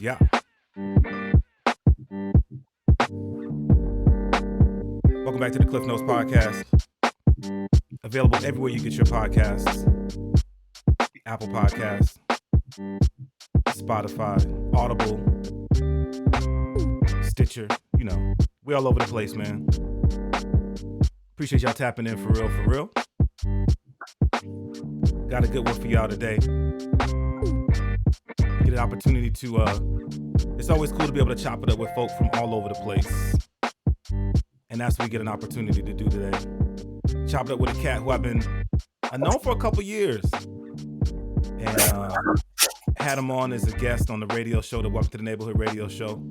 Yeah. Welcome back to the Cliff Notes Podcast. Available everywhere you get your podcasts. Apple Podcasts, Spotify, Audible, Stitcher. You know, we all over the place, man. Appreciate y'all tapping in for real, for real. Got a good one for y'all today. Get an opportunity to, it's always cool to be able to chop it up with folk from all over the place. And that's what we get an opportunity to do today. Chop it up with a cat who I've known for a couple years. And had him on as a guest on the radio show, the Welcome to the Neighborhood radio show.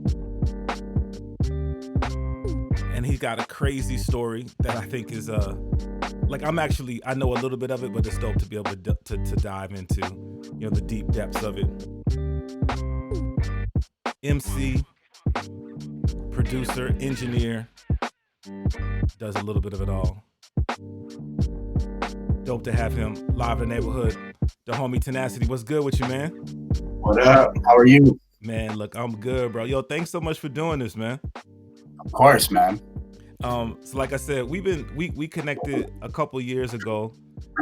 And he got a crazy story that I think is, I know a little bit of it, but it's dope to be able to dive into, you know, the deep depths of it. MC, producer, engineer, does a little bit of it all. Dope to have him live in the neighborhood. The homie Tenacity. What's good with you, man? What up? How are you? Man, look, I'm good, bro. Yo, thanks so much for doing this, man. Of course, man. So like I said, we connected a couple years ago.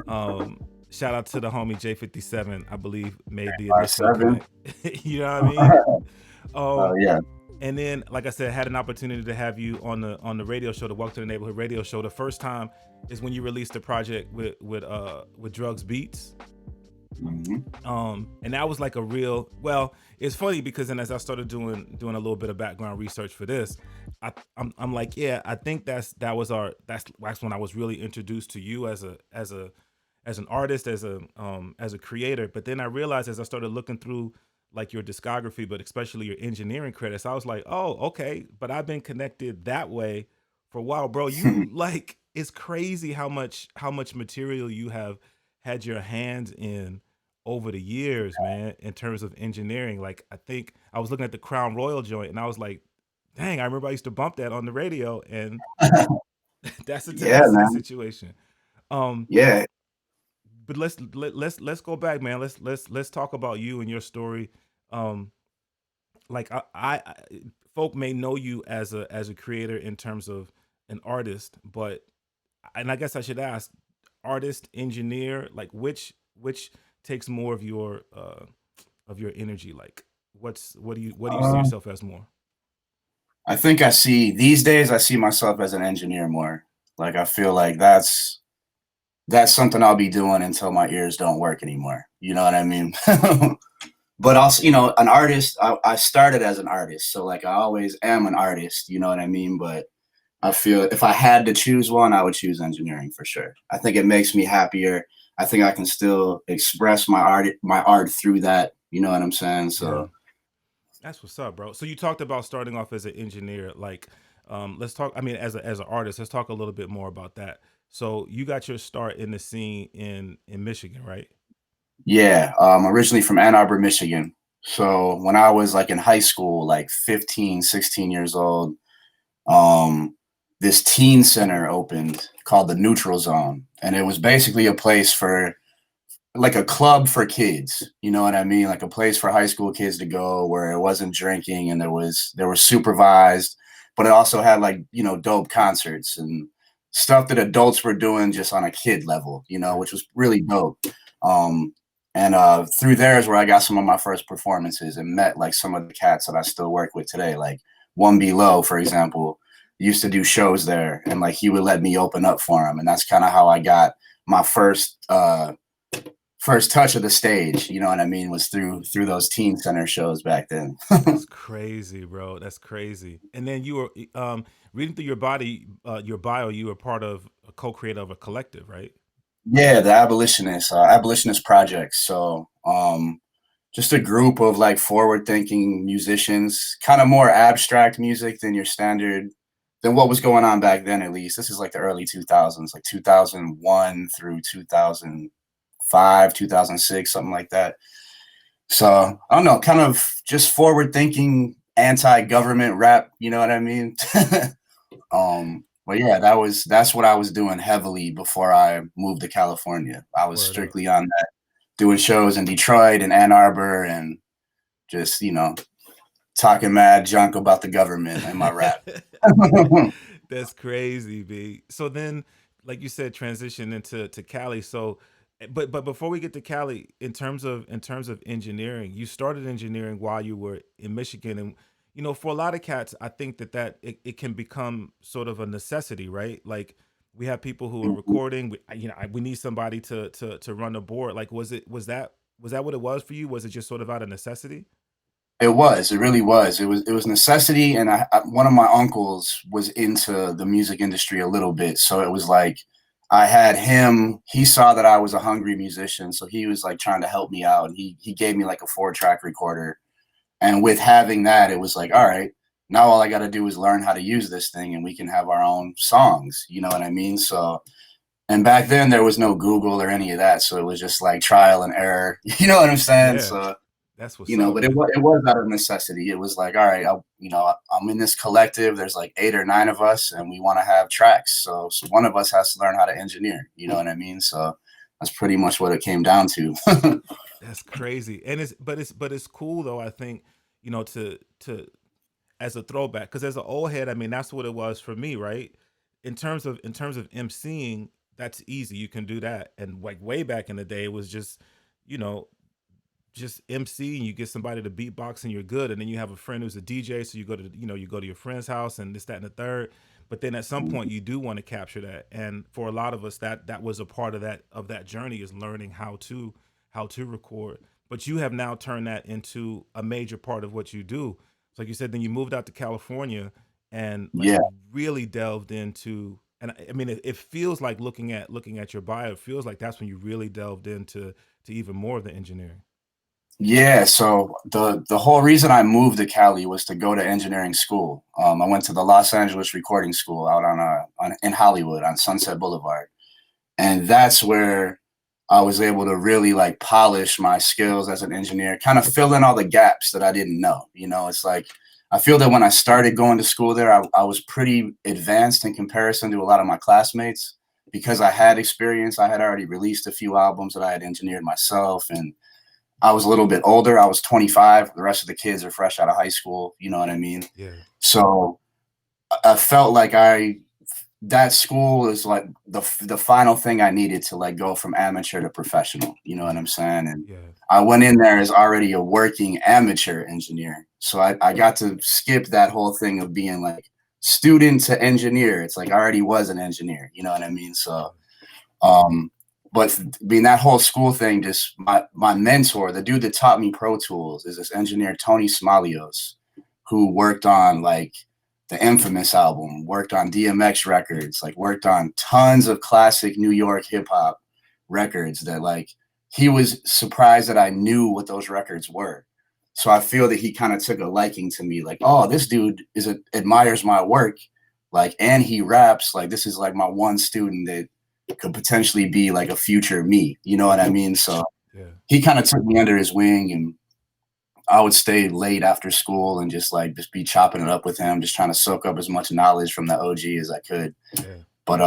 Shout out to the homie J57, I believe, made the initial connect. You know what I mean? Yeah. And then, like I said, had an opportunity to have you on the radio show, the Welcome to the Neighborhood radio show. The first time is when you released the project with Drugs Beats. Mm-hmm. And that was like a real, well, it's funny because then as I started doing a little bit of background research for this, I'm like, yeah, I think that's when I was really introduced to you as an artist, as a creator. But then I realized as I started looking through like your discography, but especially your engineering credits, I was like, oh, okay, but I've been connected that way for a while, bro. You like, it's crazy how much material you have had your hands in over the years, man, in terms of engineering. Like, I think I was looking at the Crown Royal joint and I was like, dang, I remember I used to bump that on the radio, and that's a Tenacity situation. Yeah. But let's go back, man. Let's talk about you and your story. Like I folk may know you as a creator in terms of an artist, and I guess I should ask, artist, engineer, like which takes more of your energy? Like what do you see yourself as more? I think these days I see myself as an engineer more. Like I feel like that's something I'll be doing until my ears don't work anymore. You know what I mean? But also, an artist, I started as an artist. So like I always am an artist, you know what I mean? But I feel if I had to choose one, I would choose engineering for sure. I think it makes me happier. I think I can still express my art through that. You know what I'm saying? So yeah. That's what's up, bro. So you talked about starting off as an engineer. Like, let's talk. I mean, as an artist, let's talk a little bit more about that. So you got your start in the scene in Michigan, right? Yeah, originally from Ann Arbor, Michigan. So when I was like in high school, like 15, 16 years old, this teen center opened called the Neutral Zone. And it was basically a place for like a club for kids. You know what I mean? Like a place for high school kids to go where it wasn't drinking and there was supervised, but it also had like, dope concerts and stuff that adults were doing just on a kid level, which was really dope. And through there is where I got some of my first performances and met like some of the cats that I still work with today. Like One Below, for example, used to do shows there, and like he would let me open up for him, and that's kind of how I got my first touch of the stage. You know what I mean? Was through those teen center shows back then. That's crazy, bro. That's crazy. And then you were reading through your bio. You were part of a co-creator of a collective, right? Yeah, the abolitionist projects. So just a group of like forward-thinking musicians, kind of more abstract music than your standard, than what was going on back then. At least this is like the early 2000s, like 2001 through 2005, 2006, something like that. So I don't know, kind of just forward-thinking, anti-government rap. You know what I mean? But yeah, that's what I was doing heavily before I moved to California. I was strictly on that, doing shows in Detroit and Ann Arbor, and just talking mad junk about the government in my rap. That's crazy, B. So then, like you said, transition to Cali. So, but before we get to Cali, in terms of engineering, you started engineering while you were in Michigan, and for a lot of cats, I think that it can become sort of a necessity, right? Like we have people who are recording. We need somebody to run the board. Like, was that what it was for you? Was it just sort of out of necessity? It was. It really was. It was necessity, and one of my uncles was into the music industry a little bit, so it was like I had him. He saw that I was a hungry musician, so he was like trying to help me out, and he gave me like a 4-track recorder. And with having that, it was like, all right, now all I got to do is learn how to use this thing, and we can have our own songs. You know what I mean? So, and back then there was no Google or any of that, so it was just like trial and error. You know what I'm saying? Yeah, So that's what's up, but it man. was out of necessity. It was like, all right, I'm in this collective. There's like 8 or 9 of us, and we want to have tracks. So one of us has to learn how to engineer. You know what I mean? So that's pretty much what it came down to. That's crazy, and it's cool though. I think to as a throwback, because as an old head, I mean that's what it was for me, right? In terms of emceeing, that's easy. You can do that, and like way back in the day, it was you know just MC and you get somebody to beatbox and you're good. And then you have a friend who's a DJ. So you go to your friend's house and this, that, and the third. But then at some point you do want to capture that. And for a lot of us, that was a part of that journey is learning how to record. But you have now turned that into a major part of what you do. So like you said, then you moved out to California and like Yeah. really delved into, and I mean it feels like looking at your bio, it feels like that's when you really delved into even more of the engineering. Yeah, so the whole reason I moved to Cali was to go to engineering school. I went to the Los Angeles Recording School out in Hollywood on Sunset Boulevard, and that's where I was able to really like polish my skills as an engineer, kind of fill in all the gaps that I didn't know. It's like I feel that when I started going to school there, I was pretty advanced in comparison to a lot of my classmates because I had experience. I had already released a few albums that I had engineered myself, and I was a little bit older. I was 25. The rest of the kids are fresh out of high school. You know what I mean? Yeah, So I felt like that school is like the final thing I needed to like go from amateur to professional. You know what I'm saying? And yeah, I went in there as already a working amateur engineer. So I got to skip that whole thing of being like student to engineer. It's like I already was an engineer. You know what I mean? So yeah. um, but being that whole school thing, just my mentor, the dude that taught me Pro Tools, is this engineer Tony Smalios, who worked on like the Infamous album, worked on DMX records, like worked on tons of classic New York hip hop records that like he was surprised that I knew what those records were. So I feel that he kind of took a liking to me, like, oh, this dude admires my work, like, and he raps. Like, this is like my one student that could potentially be like a future me. You know what I mean? So Yeah. he kind of took me under his wing, and I would stay late after school and just be chopping it up with him, just trying to soak up as much knowledge from the OG as I could. Yeah. But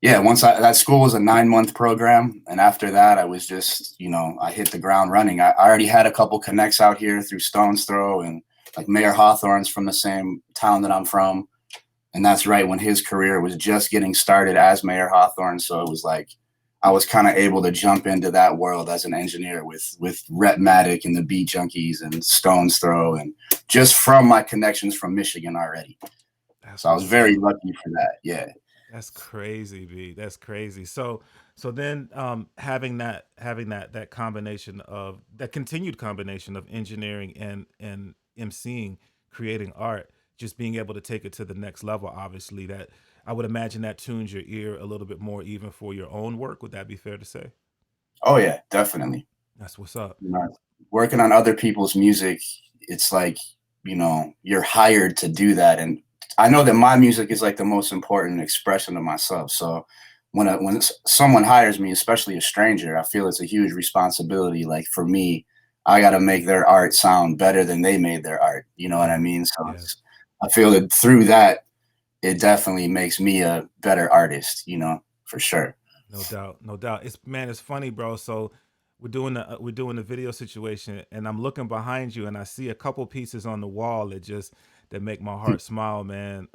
yeah, that school was a 9-month program, and after that, I was just I hit the ground running. I already had a couple connects out here through Stone's Throw and like Mayor Hawthorne's from the same town that I'm from, and that's right when his career was just getting started as Mayor Hawthorne. So it was like I was kind of able to jump into that world as an engineer with Retmatic and the Beat Junkies and Stone's Throw, and just from my connections from Michigan already. That's So I was what's very up. lucky for that. Yeah. That's crazy, B. That's crazy. So then having that combination of that continued combination of engineering and emceeing, creating art, just being able to take it to the next level, obviously that I would imagine that tunes your ear a little bit more even for your own work. Would that be fair to say? Oh yeah, definitely. That's what's up. You know, working on other people's music, it's like, you're hired to do that. And I know that my music is like the most important expression of myself. So when someone hires me, especially a stranger, I feel it's a huge responsibility. Like for me, I got to make their art sound better than they made their art. You know what I Yeah. mean? So Yeah. I feel that through that, it definitely makes me a better artist, for sure. No doubt, no doubt. It's funny, bro. So we're doing the video situation, and I'm looking behind you, and I see a couple pieces on the wall that just that make my heart smile, man.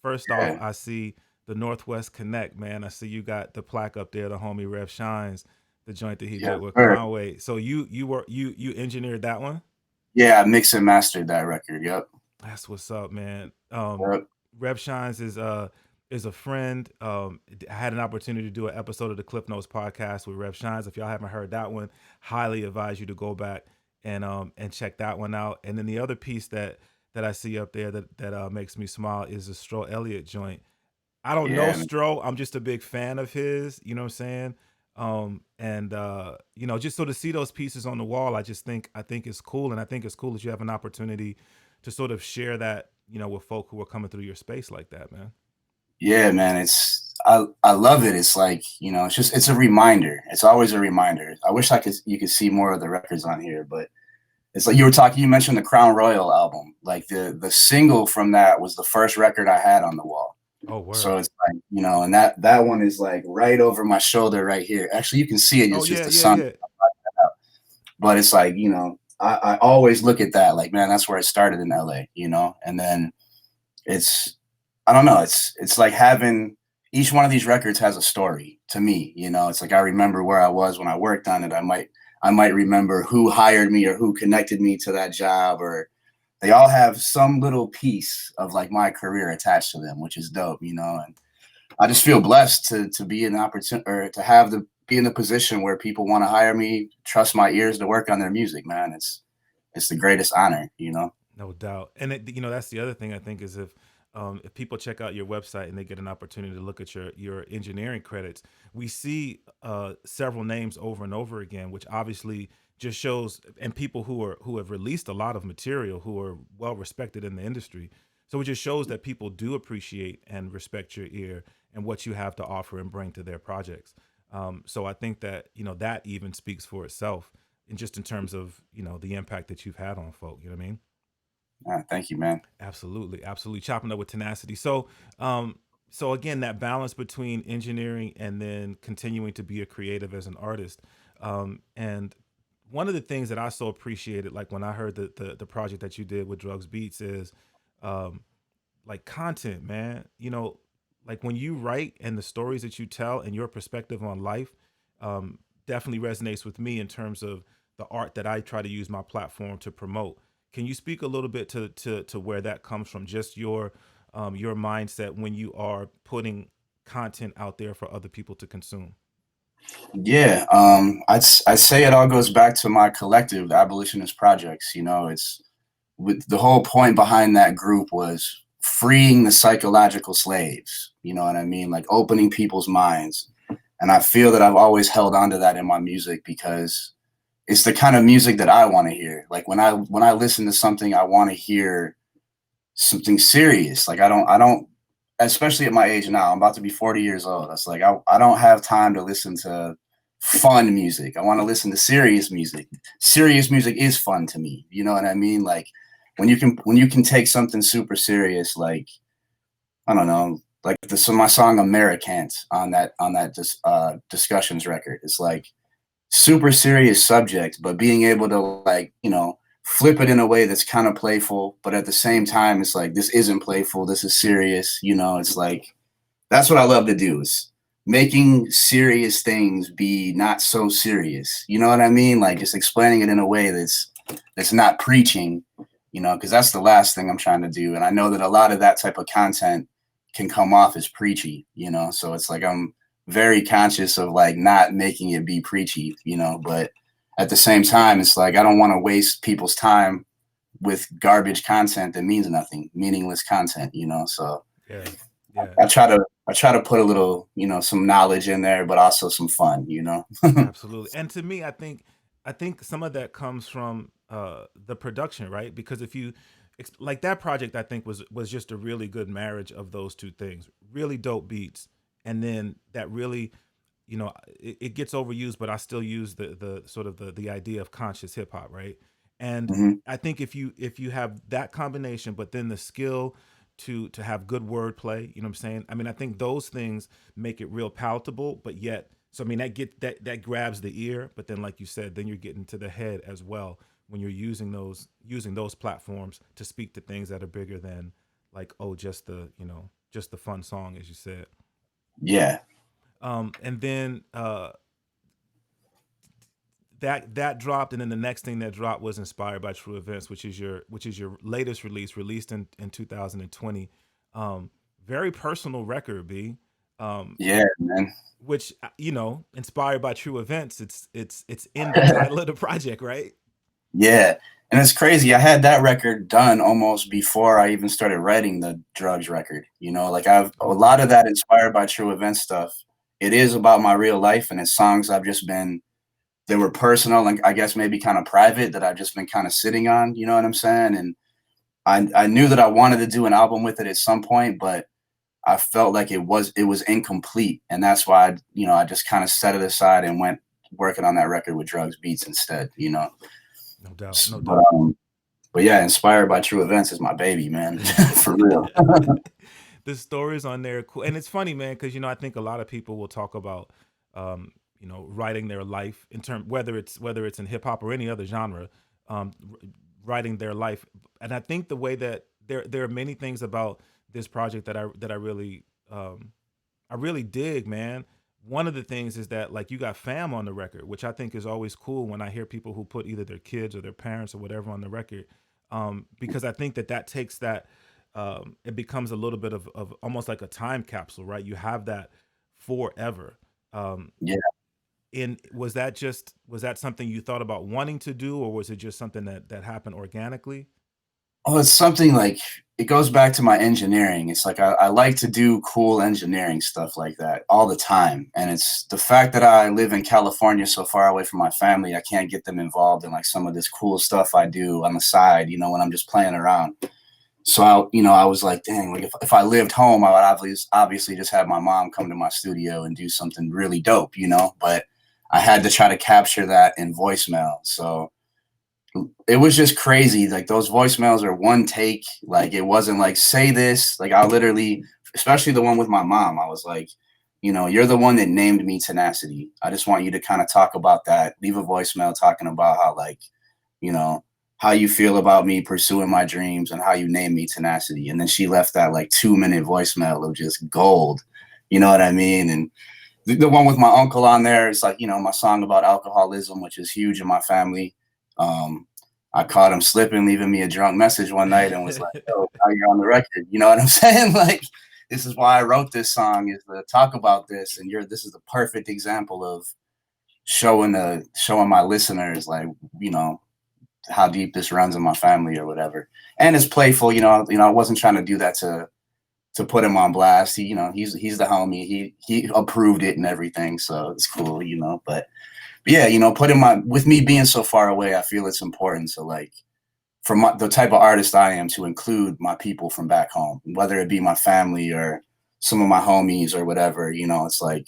First off, Yeah, I see the Northwest Connect, man. I see you got the plaque up there, the homie Rev Shines, the joint that he yeah, did with sure. Conway. So you engineered that one. Yeah, I mixed and mastered that record. Yep. That's what's up, man. Yep. Rev Shines is a friend. I had an opportunity to do an episode of the Cliff Notes podcast with Rev Shines. If y'all haven't heard that one, highly advise you to go back and check that one out. And then the other piece that I see up there that makes me smile is the Stro Elliott joint. I don't know Yeah, man. Stro. I'm just a big fan of his. You know what I'm saying? And you know, just so to see those pieces on the wall, I think it's cool, and I think it's cool that you have an opportunity to sort of share that, you know, with folk who are coming through your space like that, man. Yeah, man. I love it. It's like, it's just it's a reminder. It's always a reminder. I wish I could you could see more of the records on here, but it's like you mentioned the Crown Royal album. Like the single from that was the first record I had on the wall. Oh, So word. it's like, and that one is like right over my shoulder right here. Actually, you can see it. Oh It's just yeah, the yeah, sun. yeah. But it's like, I always look at that like, man, that's where I started in LA. And then it's, I don't know, it's like having each one of these records has a story to me. It's like I remember where I was when I worked on it. I might remember who hired me or who connected me to that job, or they all have some little piece of like my career attached to them, which is dope. And I just feel blessed to be an opportunity or to have the be in the position where people want to hire me, trust my ears to work on their music, man. It's the greatest honor. No doubt. And you know, that's the other thing I think is if people check out your website and they get an opportunity to look at your engineering credits, we see several names over and over again, which obviously just shows, and people who have released a lot of material, who are well respected in the industry. So it just shows that people do appreciate and respect your ear and what you have to offer and bring to their projects. So I think that, you know, that even speaks for itself, and just in terms of, you know, the impact that you've had on folk. You know what I mean? Thank you, man. Absolutely, absolutely. Chopping up with tenacity. So again, that balance between engineering and then continuing to be a creative as an artist. And one of the things that I so appreciated, like when I heard the project that you did with Drugs Beats, is um, like content, man. You know, like when you write and the stories that you tell and your perspective on life, um, definitely resonates with me in terms of the art that I try to use my platform to promote. Can you speak a little bit to where that comes from? Just your mindset when you are putting content out there for other people to consume. Yeah, I'd say it all goes back to my collective, the Abolitionist Projects. It's with the whole point behind that group was freeing the psychological slaves. You know what I mean? Like opening people's minds. And I feel that I've always held on to that in my music because it's the kind of music that I want to hear. Like when I listen to something, I want to hear something serious. Like I don't especially at my age now, I'm about to be 40 years old. It's like I don't have time to listen to fun music. I want to listen to serious music. Serious music is fun to me. You know what I mean? Like when you can take something super serious, like I don't know, like my song Americant on that discussions record. It's like super serious subject, but being able to like, flip it in a way that's kind of playful, but at the same time, it's like this isn't playful, this is serious. It's like that's what I love to do is making serious things be not so serious. You know what I mean? Like just explaining it in a way that's not preaching, because that's the last thing I'm trying to do. And I know that a lot of that type of content can come off as preachy. So it's like I'm very conscious of like not making it be preachy, but at the same time, it's like I don't want to waste people's time with garbage content that means nothing, meaningless content. So Yeah, yeah. I try to put a little, some knowledge in there, but also some fun. Absolutely. And to me, I think some of that comes from the production, right? Because if you like that project, I think was just a really good marriage of those two things. Really dope beats, and then that really, you know, it gets overused, but I still use the sort of the idea of conscious hip hop, right? And Hmm. I think if you have that combination, but then the skill to have good wordplay, you know what I'm saying? I mean, I think those things make it real palatable, but yet So I mean that grabs the ear, but then like you said, then you're getting to the head as well when you're using those platforms to speak to things that are bigger than like, oh, just the, just the fun song, as you said. Yeah. And then that dropped, and then the next thing that dropped was Inspired by True Events, which is your latest release, released in 2020. Um, Very personal record, B. Um, Yeah, man. which Inspired by True Events. It's in the title of the project, right? Yeah. And it's crazy. I had that record done almost before I even started writing the drugs record. Like I've a Oh lot of wow. that inspired by true event stuff. It is about my real life and it's songs I've just been they were personal and I guess maybe kind of private that I've just been kind of sitting on, you know what I'm saying? And I knew that I wanted to do an album with it at some point, but I felt like it was incomplete. And that's why I just kind of set it aside and went working on that record with drugs beats instead. No doubt, no But doubt. but yeah, inspired by true events is my baby, man. For real. The stories on there are cool, and it's funny, man, because I think a lot of people will talk about, writing their life in term whether it's in hip hop or any other genre, writing their life, and I think the way that there are many things about this project that I really dig, man. One of the things is that like you got fam on the record, which I think is always cool when I hear people who put either their kids or their parents or whatever on the record, because I think that takes that. It becomes a little bit of almost like a time capsule, right? You have that forever. Um, Yeah. and was that something you thought about wanting to do, or was it just something that happened organically? Oh, it's something like it goes back to my engineering. It's like I like to do cool engineering stuff like that all the time. And it's the fact that I live in California so far away from my family, I can't get them involved in like some of this cool stuff I do on the side, when I'm just playing around. So I was like, dang, like if I lived home, I would obviously just have my mom come to my studio and do something really dope. But I had to try to capture that in voicemail. So it was just crazy. Like those voicemails are one take. Like it wasn't like say this. Like I literally, especially the one with my mom, I was like, you're the one that named me Tenacity. I just want you to kind of talk about that. Leave a voicemail talking about how like, you know, how you feel about me pursuing my dreams and how you named me Tenacity. And then she left that like 2 minute voicemail of just gold. You know what I mean? And the one with my uncle on there is like, my song about alcoholism, which is huge in my family. Um, I caught him slipping, leaving me a drunk message one night and was like, yo, now you're on the record. You know what I'm saying? Like, this is why I wrote this song is to talk about this. And this is the perfect example of showing my listeners like, you know, how deep this runs in my family or whatever. And it's playful, I wasn't trying to do that to put him on blast. He's the homie. He approved it and everything, so it's cool. But yeah, putting my with me being so far away, I feel it's important to like for the type of artist I am to include my people from back home, whether it be my family or some of my homies or whatever. It's like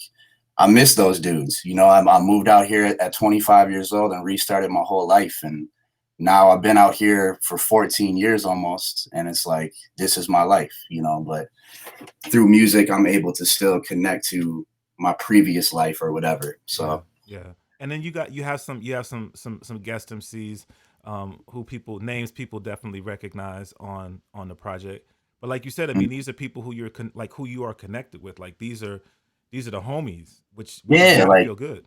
I miss those dudes. I moved out here at 25 years old and restarted my whole life, and now I've been out here for 14 years almost, and it's like this is my life. But through music, I'm able to still connect to my previous life or whatever. Yeah, So yeah. And then you have some guest MCs, who people definitely recognize on the project. But like you said, I mean, these are people who who you are connected with. Like these are the homies, which has yeah, got to like feel good.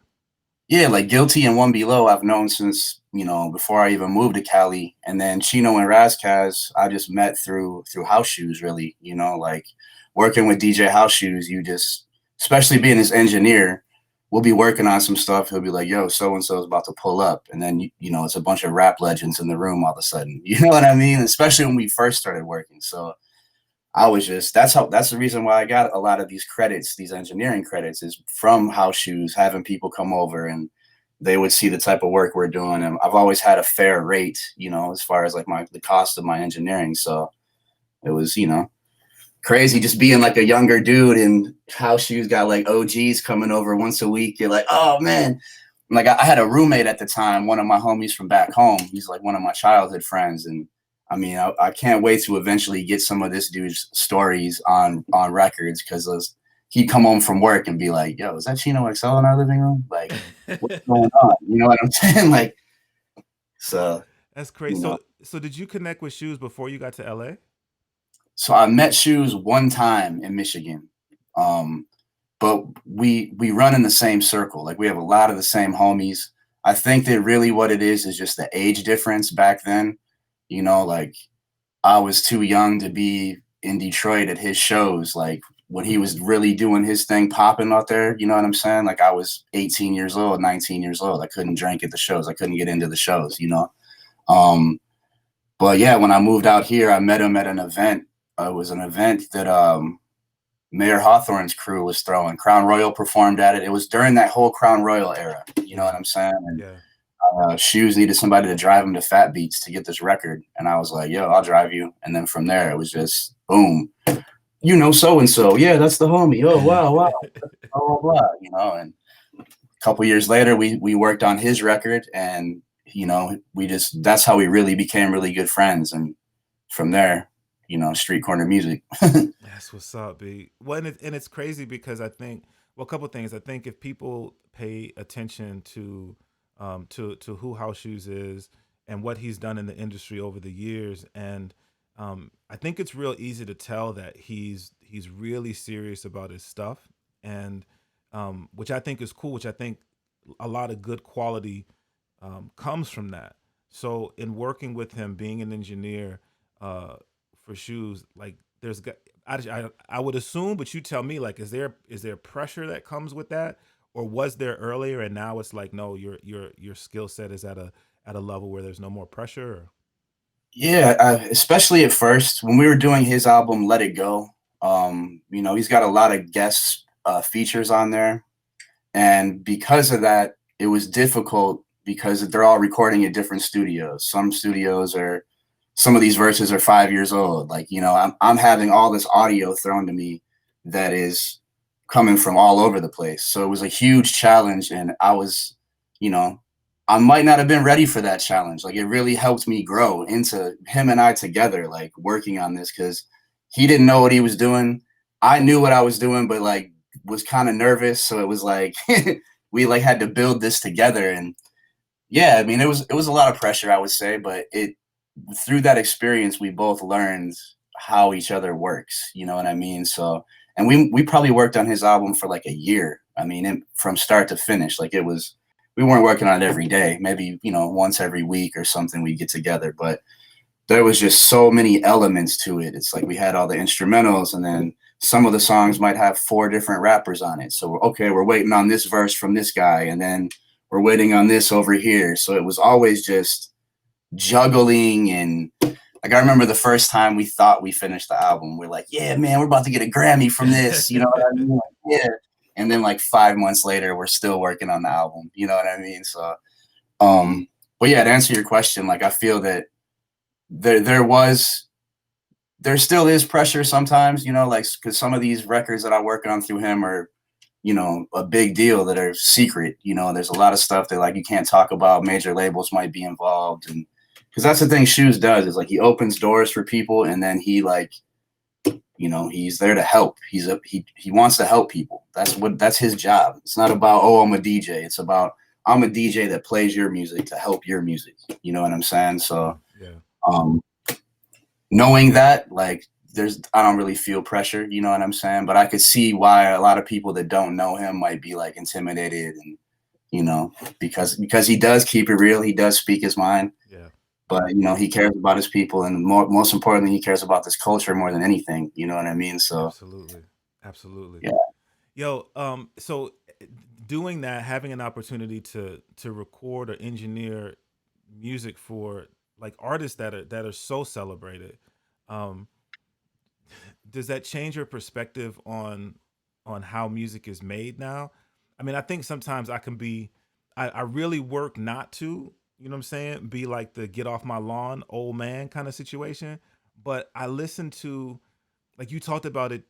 yeah, like Guilty and One Below, I've known since before I even moved to Cali, and then Chino and Razkaz, I just met through house shoes. Really, like working with DJ House Shoes, you just, especially being his engineer, we'll be working on some stuff. He'll be like, "Yo, so and so is about to pull up," and then it's a bunch of rap legends in the room all of a sudden. You know what I mean? Especially when we first started working. So I was just that's the reason why I got a lot of these credits, these engineering credits, is from house shoes, having people come over and they would see the type of work we're doing. And I've always had a fair rate, as far as like the cost of my engineering. So it was, crazy just being like a younger dude and house shoes got like OGs coming over once a week. You're like, oh man. Like I had a roommate at the time, one of my homies from back home. He's like one of my childhood friends. And I mean, I can't wait to eventually get some of this dude's stories on records because he'd come home from work and be like, "Yo, is that Chino XL in our living room? Like, what's going on?" You know what I'm saying? Like, so That's crazy. you know. So did you connect with Shoes before you got to LA? So I met Shoes one time in Michigan, um, but we run in the same circle. Like we have a lot of the same homies. I think that really what it is just the age difference back then. You know, like I was too young to be in Detroit at his shows. Like when he was really doing his thing, popping out there. You know what I'm saying? Like I was 18 years old, 19 years old. I couldn't drink at the shows. I couldn't get into the shows. You know. Um, but yeah, when I moved out here, I met him at an event. It was an event that Mayor Hawthorne's crew was throwing. Crown Royal performed at it. It was during that whole Crown Royal era. You know Yeah, what I'm saying? And yeah. Shoes needed somebody to drive him to Fat Beats to get this record. And I was like, yo, I'll drive you. And then from there, it was just boom. You know, so and so. Yeah, that's the homie. Oh, wow, wow. Blah, blah, blah. You know, and a couple years later, we worked on his record. And, you know, that's how we really became really good friends. And from there, you know, street corner music. That's what's up, B. Well, and it's crazy because I think, well, a couple things. I think if people pay attention to who House Shoes is and what he's done in the industry over the years, and I think it's real easy to tell that he's really serious about his stuff, and which I think is cool. Which I think a lot of good quality comes from that. So in working with him, being an engineer uh, for Shoes, like I would assume, but you tell me, like, is there pressure that comes with that, or was there earlier and now it's like no, your skill set is at a level where there's no more pressure? Or? Yeah, especially at first when we were doing his album "Let It Go." You know, he's got a lot of guest features on there, and because of that, it was difficult because they're all recording at different studios. Some of these verses are 5 years old. Like, you know, I'm having all this audio thrown to me that is coming from all over the place. So it was a huge challenge, and you know, I might not have been ready for that challenge. Like, it really helped me grow into him and I together, like working on this because he didn't know what he was doing. I knew what I was doing, but like was kind of nervous. So it was like we like had to build this together, and yeah, I mean, it was a lot of pressure, I would say, but it through that experience, we both learned how each other works. You know what I mean? So, and we probably worked on his album for like a year. I mean, from start to finish, like it was. We weren't working on it every day. Maybe once every week or something we get together, but there was just so many elements to it. It's like we had all the instrumentals, and then some of the songs might have four different rappers on it. So okay, we're waiting on this verse from this guy, and then we're waiting on this over here. So it was always just juggling. And like I remember the first time we thought we finished the album, we're like, yeah, man, we're about to get a Grammy from this. You know what I mean? Like, yeah. And then like 5 months later, we're still working on the album. You know what I mean? So, um, but yeah, to answer your question, like I feel that there was there still is pressure sometimes, like because some of these records that I work on through him are, a big deal that are secret. There's a lot of stuff that like you can't talk about. Major labels might be involved, and because that's the thing Shoes does is like he opens doors for people, and then he like he's there to help. He wants to help people. That's his job. It's not about, oh, I'm a DJ. It's about, I'm a DJ that plays your music to help your music. You know what I'm saying? Yeah, So yeah. um knowing that, like, I don't really feel pressure, you know what I'm saying? But I could see why a lot of people that don't know him might be like intimidated, and because he does keep it real, he does speak his mind, Yeah, but he cares about his people, and most importantly, he cares about this culture more than anything, you know what I mean? So absolutely, absolutely. yeah. Yo, so doing that, having an opportunity to record or engineer music for like artists that are so celebrated, um, does that change your perspective on how music is made now? I mean, I think sometimes I really work not to, you know what I'm saying, be like the get off my lawn old man kind of situation. But I listen to, like you talked about it,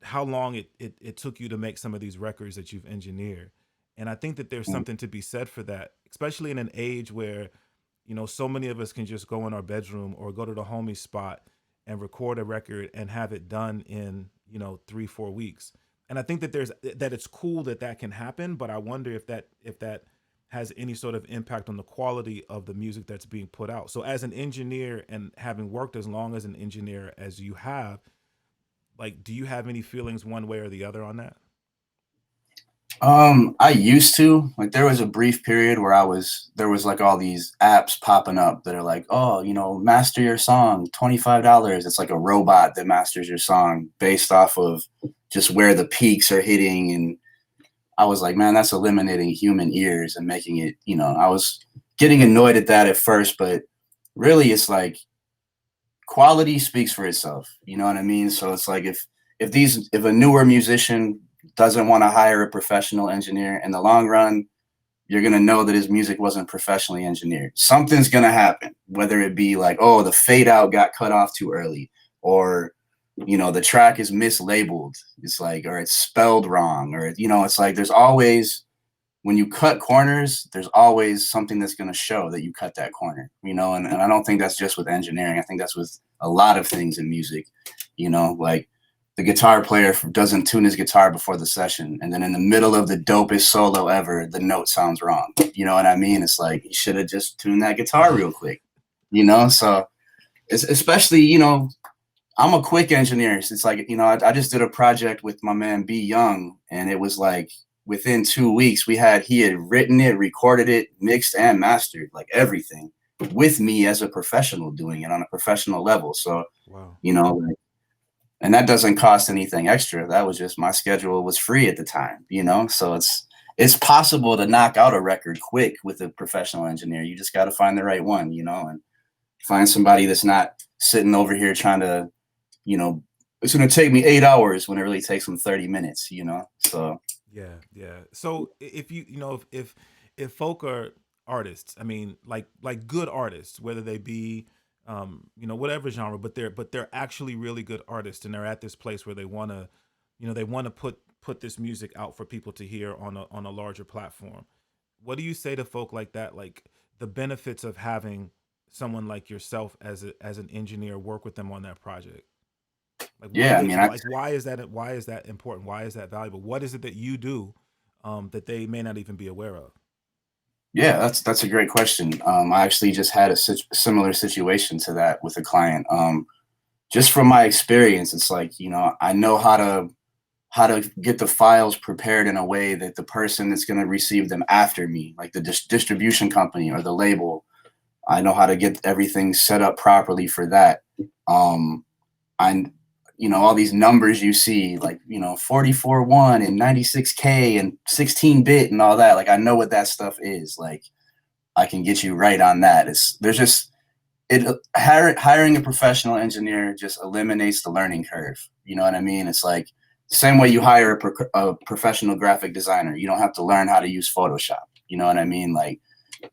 how long it took you to make some of these records that you've engineered. And I think that there's Mm. something to be said for that, especially in an age where, so many of us can just go in our bedroom or go to the homie spot and record a record and have it done in, 3, 4 weeks. And I think that it's cool that that can happen, but I wonder if that has any sort of impact on the quality of the music that's being put out. So as an engineer and having worked as long as an engineer as you have, like, do you have any feelings one way or the other on that? I used to, like, there was a brief period where there was like all these apps popping up that are like, oh, master your song, $25. It's like a robot that masters your song based off of just where the peaks are hitting. And I was like, man, that's eliminating human ears and making it, I was getting annoyed at that at first, but really it's like quality speaks for itself. You know what I mean? So it's like if a newer musician doesn't want to hire a professional engineer in the long run, you're gonna know that his music wasn't professionally engineered. Something's gonna happen, whether it be like, oh, the fade out got cut off too early, or the track is mislabeled. It's like, or it's spelled wrong, or it's like there's always when you cut corners, there's always something that's going to show that you cut that corner, and I don't think that's just with engineering. I think that's with a lot of things in music, like the guitar player doesn't tune his guitar before the session. And then in the middle of the dopest solo ever, the note sounds wrong. You know what I mean? It's like, you should have just tuned that guitar real quick, So it's especially, I'm a quick engineer. So it's like, I just did a project with my man B Young, and it was like within 2 weeks he had written it, recorded it, mixed and mastered, like everything, with me as a professional doing it on a professional level. So, Wow. like, and that doesn't cost anything extra. That was just, my schedule was free at the time, So it's possible to knock out a record quick with a professional engineer. You just got to find the right one, and find somebody that's not sitting over here trying to, it's going to take me 8 hours when it really takes them 30 minutes, So Yeah, yeah. So if if folk are artists, I mean, like good artists, whether they be whatever genre, but they're actually really good artists, and they're at this place where they want to, they want to put this music out for people to hear on a larger platform. What do you say to folk like that? Like the benefits of having someone like yourself as an engineer work with them on that project. Like what yeah, I is mean, I like why is that important? Why is that valuable? What is it that you do that they may not even be aware of? Yeah, that's a great question. I actually just had a similar situation to that with a client. Just from my experience, it's like, I know how to get the files prepared in a way that the person that's going to receive them after me, like the distribution company or the label, I know how to get everything set up properly for that. Um, I all these numbers you see, like 44.1 and 96K and 16-bit and all that. Like, I know what that stuff is. Like, I can get you right on that. There's just hiring a professional engineer just eliminates the learning curve. You know what I mean? It's like the same way you hire a professional graphic designer. You don't have to learn how to use Photoshop. You know what I mean? Like,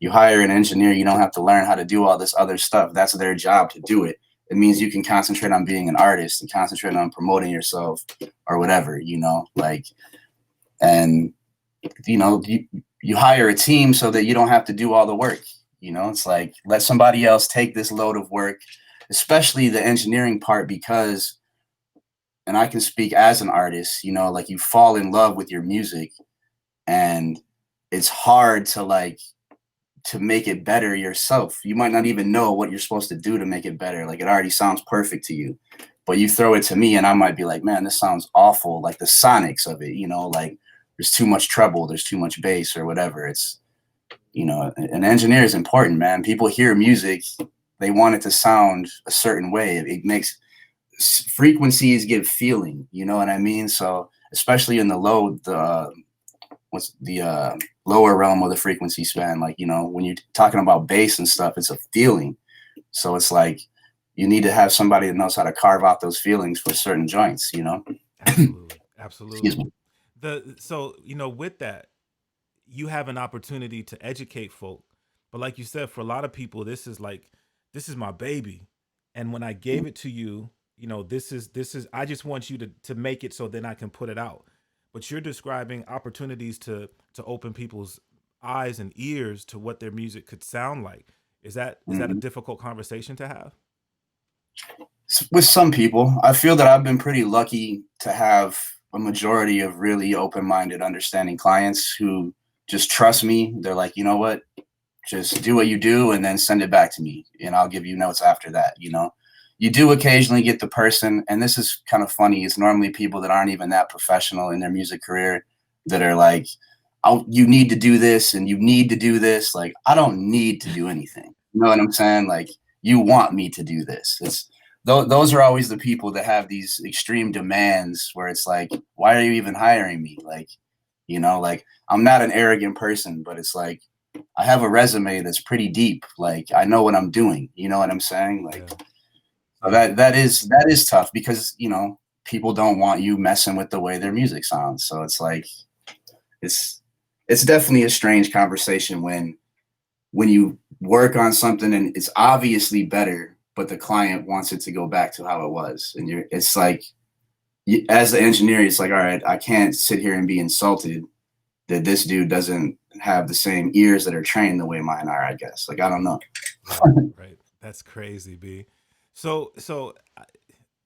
you hire an engineer, you don't have to learn how to do all this other stuff. That's their job to do it. It means you can concentrate on being an artist and concentrate on promoting yourself or whatever, like, and you hire a team so that you don't have to do all the work. It's like, let somebody else take this load of work, especially the engineering part, because, and I can speak as an artist, like, you fall in love with your music, and it's hard to make it better yourself. You might not even know what you're supposed to do to make it better. Like, it already sounds perfect to you, but you throw it to me and I might be like, man, this sounds awful. Like, the sonics of it, like, there's too much treble, there's too much bass or whatever. It's, an engineer is important, man. People hear music, they want it to sound a certain way. It makes frequencies give feeling, you know what I mean? So especially in the what's the lower realm of the frequency span, like, when you're talking about bass and stuff, it's a feeling. So it's like, you need to have somebody that knows how to carve out those feelings for certain joints. Absolutely. Excuse Absolutely. me. So, with that, you have an opportunity to educate folk. But like you said, for a lot of people, this is my baby. And when I gave it to you, this is I just want you to make it so then I can put it out. But you're describing opportunities to open people's eyes and ears to what their music could sound like. Is that a Mhm. difficult conversation to have? With some people, I feel that I've been pretty lucky to have a majority of really open-minded, understanding clients who just trust me. They're like, you know what, just do what you do and then send it back to me, and I'll give you notes after that. You do occasionally get the person, and this is kind of funny. It's normally people that aren't even that professional in their music career that are like, oh, you need to do this and you need to do this. Like, I don't need to do anything. You know what I'm saying? Like, you want me to do this. Those are always the people that have these extreme demands where it's like, why are you even hiring me? Like, like, I'm not an arrogant person, but it's like, I have a resume that's pretty deep. Like, I know what I'm doing. You know what I'm saying? Like, Yeah. so Yeah. that is tough because, people don't want you messing with the way their music sounds. So it's like, it's it's definitely a strange conversation when you work on something and it's obviously better, but the client wants it to go back to how it was. And it's like, as the engineer, it's like, all right, I can't sit here and be insulted that this dude doesn't have the same ears that are trained the way mine are, I guess. Like, I don't know. Right. Right. That's crazy, B. So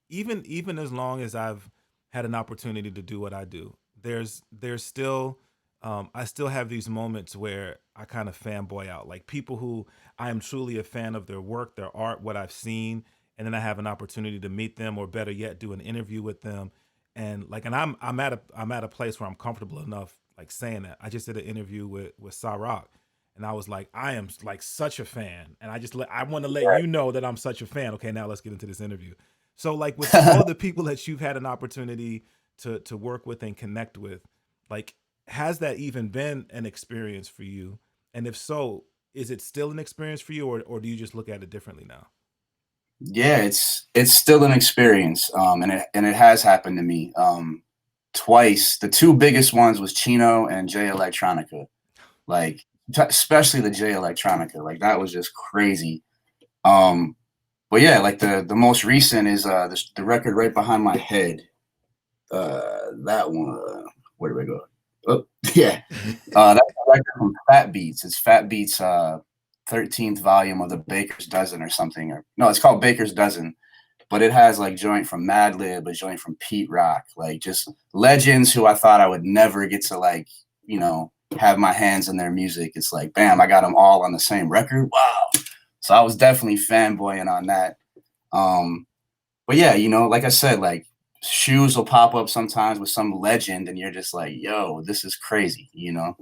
even as long as I've had an opportunity to do what I do, there's still I still have these moments where I kind of fanboy out, like people who I am truly a fan of their work, their art, what I've seen, and then I have an opportunity to meet them, or better yet, do an interview with them, and like, and I'm at a place where I'm comfortable enough like saying that. I just did an interview with Sarak, and I was like, I am like such a fan, and I want to let you know that I'm such a fan. Okay, now let's get into this interview. So like with all of the people that you've had an opportunity to work with and connect with, like, has that even been an experience for you? And if so, is it still an experience for you, or do you just look at it differently now? Yeah, it's still an experience. And it has happened to me. Twice. The two biggest ones was Chino and Jay Electronica. Like, especially the Jay Electronica. Like, that was just crazy. Um, but yeah, like the most recent is the record right behind my head. That one. Where do I go? Oh, yeah. That's a record from Fat Beats. It's Fat Beats' 13th volume of the Baker's Dozen or something. Or no, it's called Baker's Dozen. But it has like joint from Madlib, a joint from Pete Rock, like just legends who I thought I would never get to, like, have my hands in their music. It's like, bam, I got them all on the same record. Wow. So I was definitely fanboying on that. Um, but yeah, like I said, like, shoes will pop up sometimes with some legend, and you're just like, yo, this is crazy. No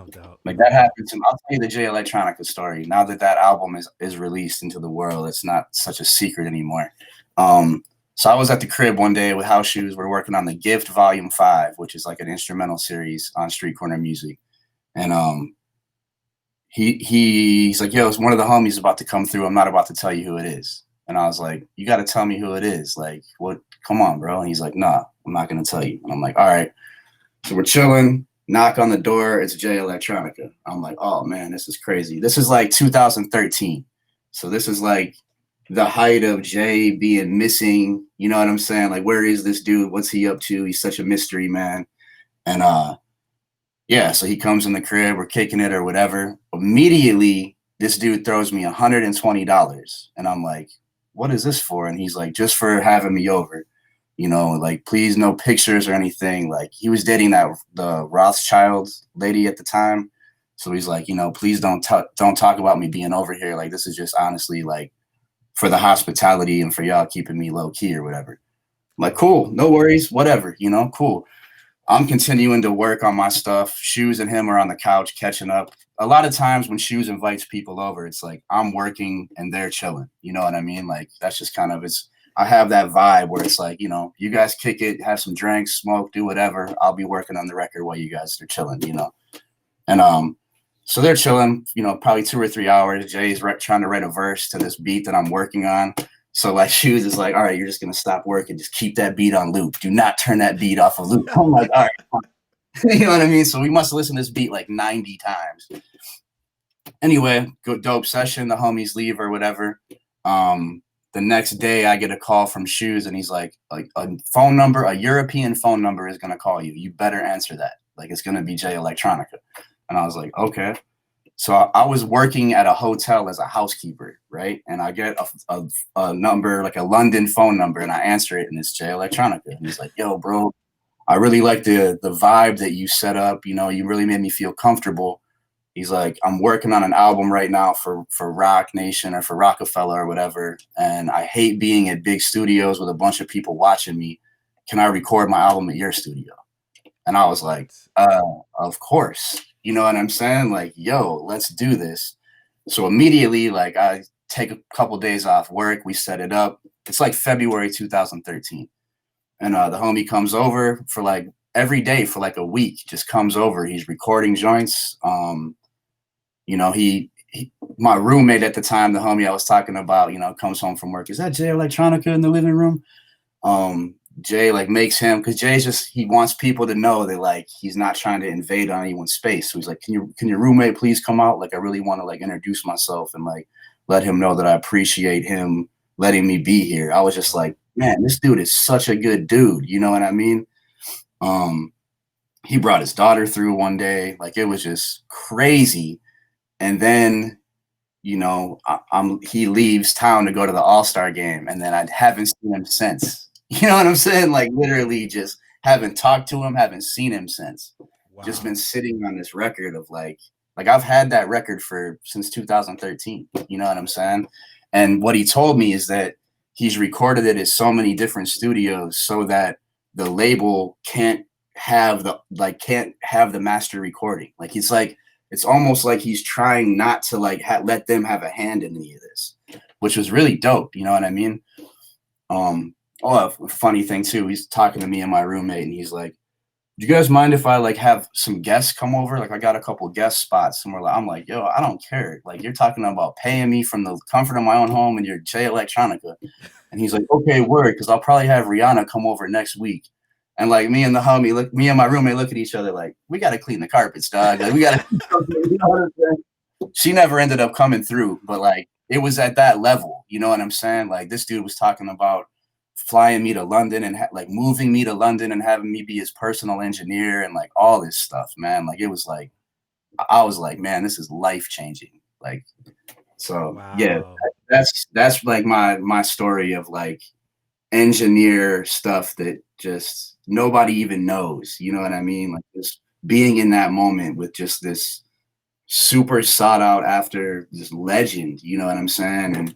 doubt, Like, no that doubt. happened to me. I'll tell you the Jay Electronica story. Now that that album is released into the world, it's not such a secret anymore. So I was at the crib one day with House Shoes. We're working on the Gift Volume 5, which is like an instrumental series on Street Corner Music. And he's like, yo, it's one of the homies about to come through. I'm not about to tell you who it is. And I was like, you got to tell me who it is. Like, what? Come on, bro. And he's like, nah, I'm not going to tell you. And I'm like, all right. So we're chilling. Knock on the door. It's Jay Electronica. I'm like, oh man, this is crazy. This is like 2013. So this is like the height of Jay being missing. You know what I'm saying? Like, where is this dude? What's he up to? He's such a mystery, man. And yeah, so he comes in the crib, we're kicking it or whatever. Immediately, this dude throws me $120. And I'm like, what is this for? And he's like, just for having me over. Like, please, no pictures or anything. Like, he was dating the Rothschild lady at the time. So he's like, please don't talk about me being over here. Like, this is just honestly like for the hospitality and for y'all keeping me low key or whatever. I'm like, Right. cool, no worries, whatever, cool. I'm continuing to work on my stuff. Shoes and him are on the couch catching up. A lot of times when Shoes invites people over, it's like I'm working and they're chilling. You know what I mean? Like, that's just kind of it's. I have that vibe where it's like, you guys kick it, have some drinks, smoke, do whatever. I'll be working on the record while you guys are chilling. And so they're chilling, probably 2 or 3 hours. Jay's trying to write a verse to this beat that I'm working on. So like Shoes is like, all right, you're just gonna stop working, just keep that beat on loop. Do not turn that beat off of loop. I'm like, all right, you know what I mean? So we must listen to this beat like 90 times. Anyway, good dope session. The homies leave or whatever. The next day I get a call from Shoes and he's like a phone number, a European phone number is gonna call you. You better answer that. Like, it's gonna be Jay Electronica. And I was like, okay. So I was working at a hotel as a housekeeper, right? And I get a number, like a London phone number, and I answer it, and it's Jay Electronica. And he's like, yo, bro, I really like the vibe that you set up. You know, you really made me feel comfortable. He's like, I'm working on an album right now for Rock Nation or for Rockefeller or whatever, and I hate being at big studios with a bunch of people watching me. Can I record my album at your studio? And I was like, What? of course. You know what I'm saying? Like, yo, let's do this. So immediately, like, I take a couple days off work. We set it up. It's like February 2013. And the homie comes over for like every day for like a week, just comes over. He's recording joints. You know, my roommate at the time, the homie I was talking about, you know, comes home from work. Is that Jay Electronica in the living room? Jay like makes him, because Jay's just, he wants people to know that like he's not trying to invade on anyone's space. So he's like, can your roommate please come out? Like I really want to like introduce myself and like let him know that I appreciate him letting me be here. I was just Right. like, man, this dude is such a good dude. You know what I mean? Um, he brought his daughter through one day. Like it was just crazy. And then, you know, he leaves town to go to the All-Star game, and then I haven't seen him since. You know what I'm saying? Like literally just haven't talked to him, haven't seen him since. Just been Wow. sitting on this record of like I've had that record for since 2013. You know what I'm saying? And what he told me is that he's recorded it at so many different studios so that the label can't have the master recording. Like it's almost like he's trying not to like let them have a hand in any of this, which was really dope. You know what I mean? Um, oh, a funny thing too. He's talking to me and my roommate, and he's like, "Do you guys mind if I like have some guests come over? Like, I got a couple guest spots." And I'm like, "Yo, I don't care. Like, you're talking about paying me from the comfort of my own home, and you're Jay Electronica." And he's like, "Okay, word, because I'll probably have Rihanna come over next week." And like me and my roommate look at each other like, "We got to clean the carpets, dog. Like, we got to." You know what I'm saying? She never ended up coming through, but like it was at that level. You know what I'm saying? Like this dude was talking about flying me to London and like moving me to London and having me be his personal engineer and like all this stuff, man. Like it was like I was like, man, this is life changing. Like so, yeah, Wow. that's like my story of like engineer stuff that just nobody even knows. You know what I mean? Like just being in that moment with just this super sought out after this legend. You know what I'm saying? And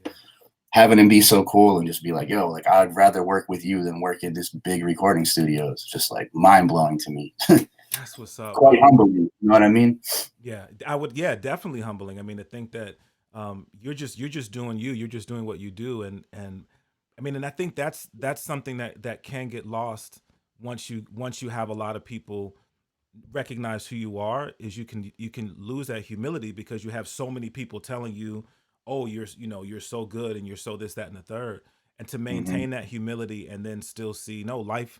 having him be so cool and just be like, yo, like I'd rather work with you than work at this big recording studio. It's just like mind blowing to me. That's what's up, Quite man. humbling. You know what I mean? Yeah, I would. Yeah, definitely humbling. I mean, to think that you're just doing you. You're just doing what you do, and I mean, and I think that's something that can get lost once you have a lot of people recognize who you are. Is you can lose that humility because you have so many people telling you, oh, you're so good and you're so this, that, and the third. And to Hmm. maintain that humility and then still see, no, life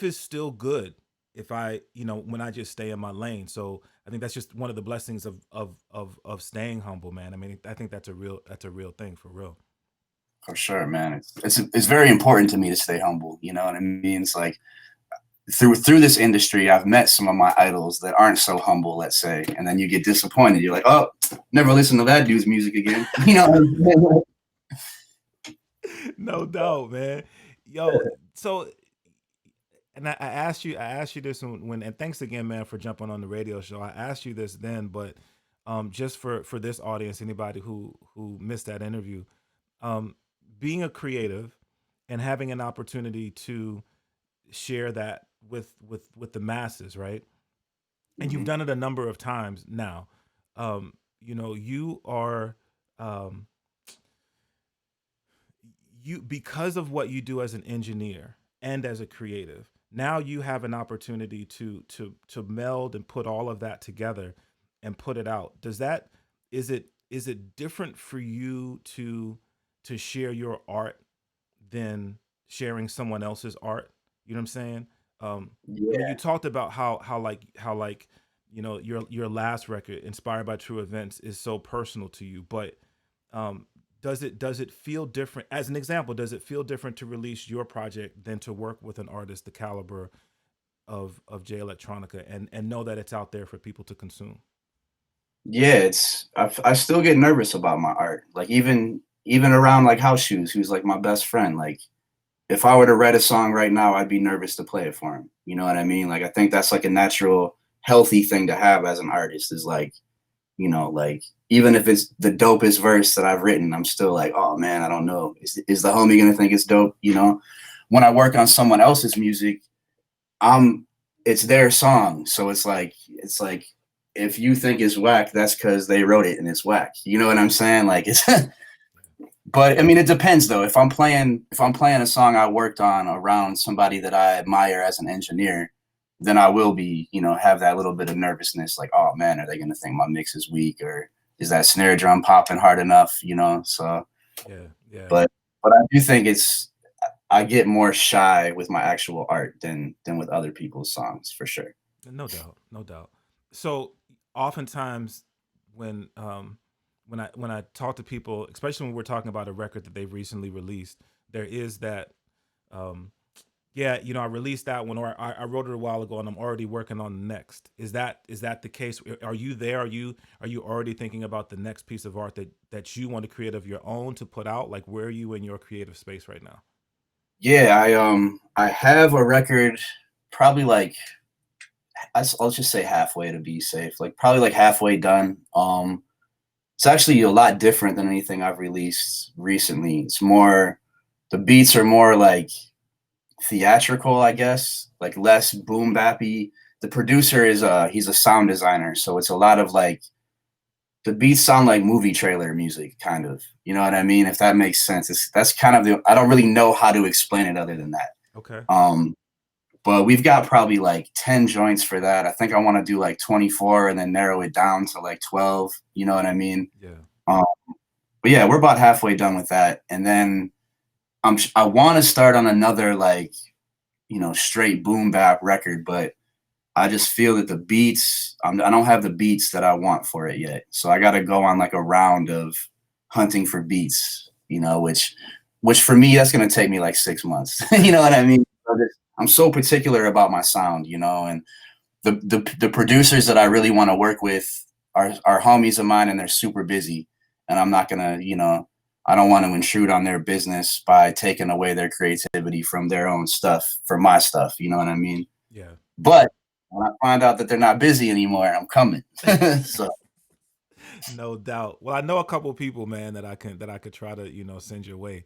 is still good if when I just stay in my lane. So I think that's just one of the blessings of staying humble, man. I mean, I think that's a real thing for real. For sure, man. It's very important to me to stay humble. You know what I mean? It's like through this industry, I've met some of my idols that aren't so humble, let's say, and then you get disappointed. You're like, oh, never listen to that dude's music again. You know? No doubt, man. Yo, so and I asked you this and thanks again, man, for jumping on the radio show. I asked you this then, but just for this audience, anybody who missed that interview, um, being a creative and having an opportunity to share that with the masses, right? And you've Hmm. done it a number of times now. You are um, you because of what you do as an engineer and as a creative. Now you have an opportunity to meld and put all of that together and put it out. Is it different for you to share your art than sharing someone else's art? You know what I'm saying? I mean, you Yeah. talked about how your last record, Inspired by True Events, is so personal to you. But um, does it feel different? As an example, does it feel different to release your project than to work with an artist the caliber of Jay Electronica and know that it's out there for people to consume? Yeah, I still get nervous about my art. Like even around like House Shoes, who's like my best friend. Like if I were to write a song right now, I'd be nervous to play it for him. You know what I mean? Like I think that's like a natural, healthy thing to have as an artist is like, like even if it's the dopest verse that I've written, I'm still like, oh man, I don't know. Is the homie gonna think it's dope? When I work on someone else's music, I'm it's their song. So it's like if you think it's whack, that's because they wrote it and it's whack. You know what I'm saying? Like it's but I mean it depends though. If I'm playing a song I worked on around somebody that I admire as an engineer, then I will be, have that little bit of nervousness, like, oh man, are they gonna think my mix is weak or is that snare drum popping hard enough? So Yeah, yeah. but I do think I get more shy with my actual art than with other people's songs for sure. No doubt, no doubt. So oftentimes when when I talk to people, especially when we're talking about a record that they've recently released, there is that um yeah, I released that one, or I wrote it a while ago, and I'm already working on the next. Is that the case? Are you there? Are you already thinking about the next piece of art that you want to create of your own to put out? Like, where are you in your creative space right now? Yeah, I have a record probably like I'll just say halfway to be safe. Like probably like halfway done. It's actually a lot different than anything I've released recently. It's more the beats are more like theatrical, I guess, like less boom bappy. The producer is he's a sound designer, so it's a lot of like the beats sound like movie trailer music, kind of. You know what I mean? If that makes sense. That's kind of the I don't really know how to explain it other than that. Okay. Um, but we've got probably like 10 joints for that. I think I want to do like 24 and then narrow it down to like 12. You know what I mean? Yeah. Um, but yeah, we're about halfway done with that. And then I want to start on another like, straight boom bap record, but I just feel that the beats, I don't have the beats that I want for it yet. So I got to go on like a round of hunting for beats, which for me, that's going to take me like 6 months. You know what I mean? I'm so particular about my sound, and the producers that I really want to work with are homies of mine and they're super busy. And I'm not gonna, I don't want to intrude on their business by taking away their creativity from their own stuff for my stuff. You know what I mean? Yeah. But when I find out that they're not busy anymore, I'm coming. So No doubt. Well, I know a couple of people, man, that I could try to send your way.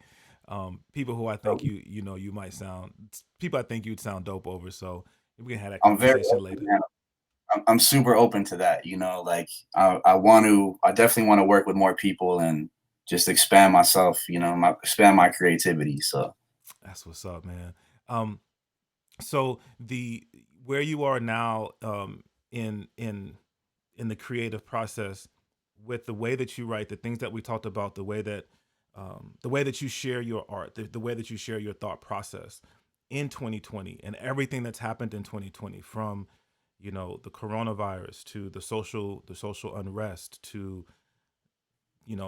People who I think you might sound people I think you'd sound dope over. So we can have that I'm very conversation open, later. man. I'm super open to that. Like I definitely want to work with more people and just expand myself. Expand my creativity. So That's what's up, man. Um, so the where you are now, in the creative process, with the way that you write, the things that we talked about, the way that you share your art, the way that you share your thought process in 2020, and everything that's happened in 2020, from the coronavirus to the social unrest to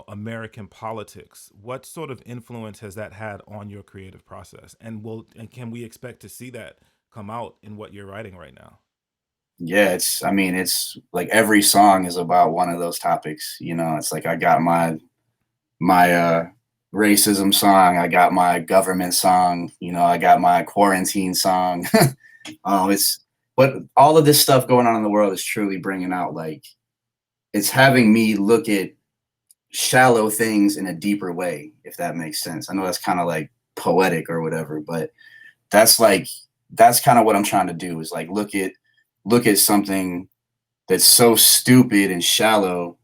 American politics. What sort of influence has that had on your creative process? And can we expect to see that come out in what you're writing right now? yeah, I mean, it's like every song is about one of those topics. It's like I got my racism song, I got my government song, I got my quarantine song. It's but all of this stuff going on in the world is truly bringing out like it's having me look at shallow things in a deeper way, if that makes sense. I know that's kind of like poetic or whatever, but that's like that's kind of what I'm trying to do is like look at something that's so stupid and shallow,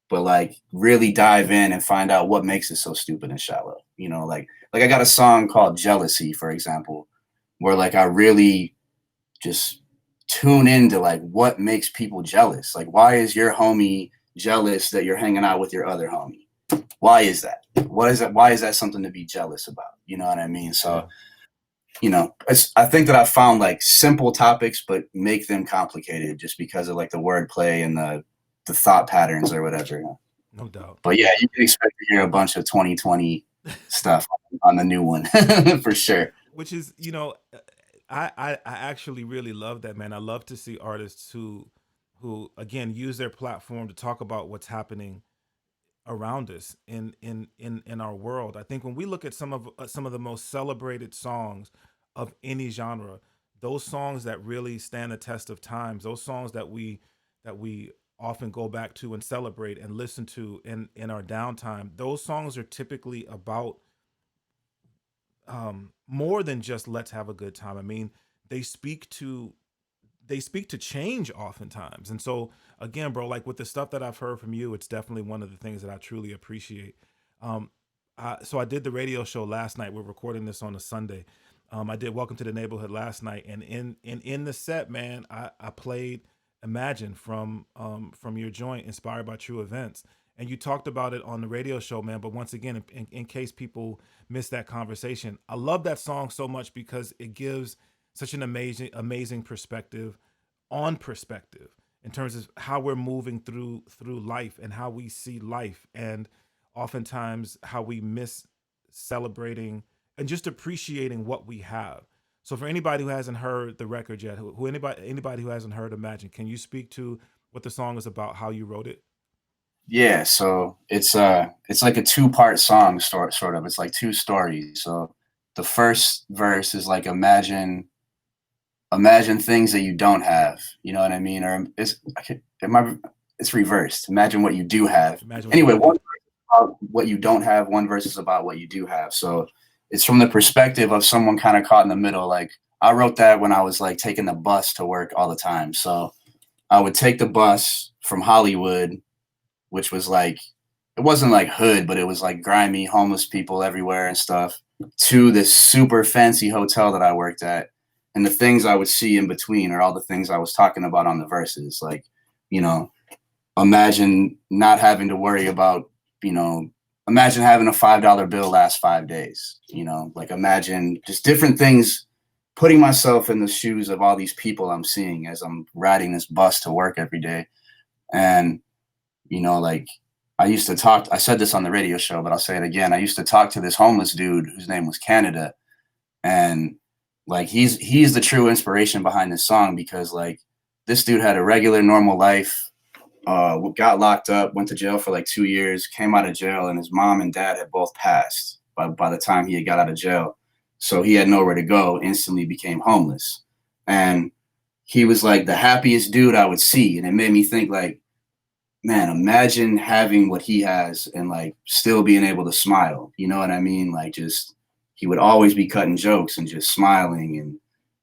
but like really dive in and find out what makes it so stupid and shallow. Like I got a song called Jealousy, for example, where like I really just tune into like what makes people jealous. Like why is your homie jealous that you're hanging out with your other homie? Why is that? What is that? Why is that something to be jealous about? You know what I mean? So Yeah, I think that I found like simple topics, but make them complicated just because of like the wordplay and the thought patterns or whatever. no doubt. But yeah, you can expect to hear a bunch of 2020 stuff on the new one for sure. Which is, I actually really love that, man. I love to see artists who again use their platform to talk about what's happening around us in our world. I think when we look at some of the most celebrated songs of any genre, those songs that really stand the test of times, those songs that we often go back to and celebrate and listen to in our downtime, those songs are typically about more than just let's have a good time. I mean, they speak to they speak to change oftentimes. And so again, bro, like with the stuff that I've heard from you, it's definitely one of the things that I truly appreciate. Um, so I did the radio show last night. We're recording this on a Sunday. I did Welcome to the Neighborhood last night, and in the set, man, I played Imagine from your joint, Inspired by True Events, and you talked about it on the radio show, man. But once again, in case people missed that conversation, I love that song so much because it gives such an amazing perspective on perspective in terms of how we're moving through life and how we see life, and oftentimes how we miss celebrating and just appreciating what we have. So for anybody who hasn't heard the record yet, who anybody who hasn't heard Imagine, can you speak to what the song is about, how you wrote it? Yeah, so it's like a two-part song, sort of. It's like two stories. So the first verse is like imagine things that you don't have. You know what I mean? Or it's it's reversed. Imagine what you do have. Imagine what you Anyway, do one have. verse is about what you don't have, one verse is about what you do have. So it's from the perspective of someone kind of caught in the middle. Like I wrote that when I was like taking the bus to work all the time. So I would take the bus from Hollywood, which was like it wasn't like hood, but it was like grimy, homeless people everywhere and stuff, to this super fancy hotel that I worked at. And the things I would see in between are all the things I was talking about on the verses. Like, you know, imagine not having to worry about, you know, imagine having a $5 bill last 5 days, like imagine just different things, putting myself in the shoes of all these people I'm seeing as I'm riding this bus to work every day. And like I said this on the radio show, but I'll say it again. I used to talk to this homeless dude whose name was Canada. And like, he's the true inspiration behind this song because like this dude had a regular, normal life, got locked up, went to jail for like 2 years, came out of jail, and his mom and dad had both passed by the time he had got out of jail. So he had nowhere to go, instantly became homeless. And he was like the happiest dude I would see. And it made me think like, man, imagine having what he has and like still being able to smile. You know what I mean? Like just he would always be cutting jokes and just smiling. And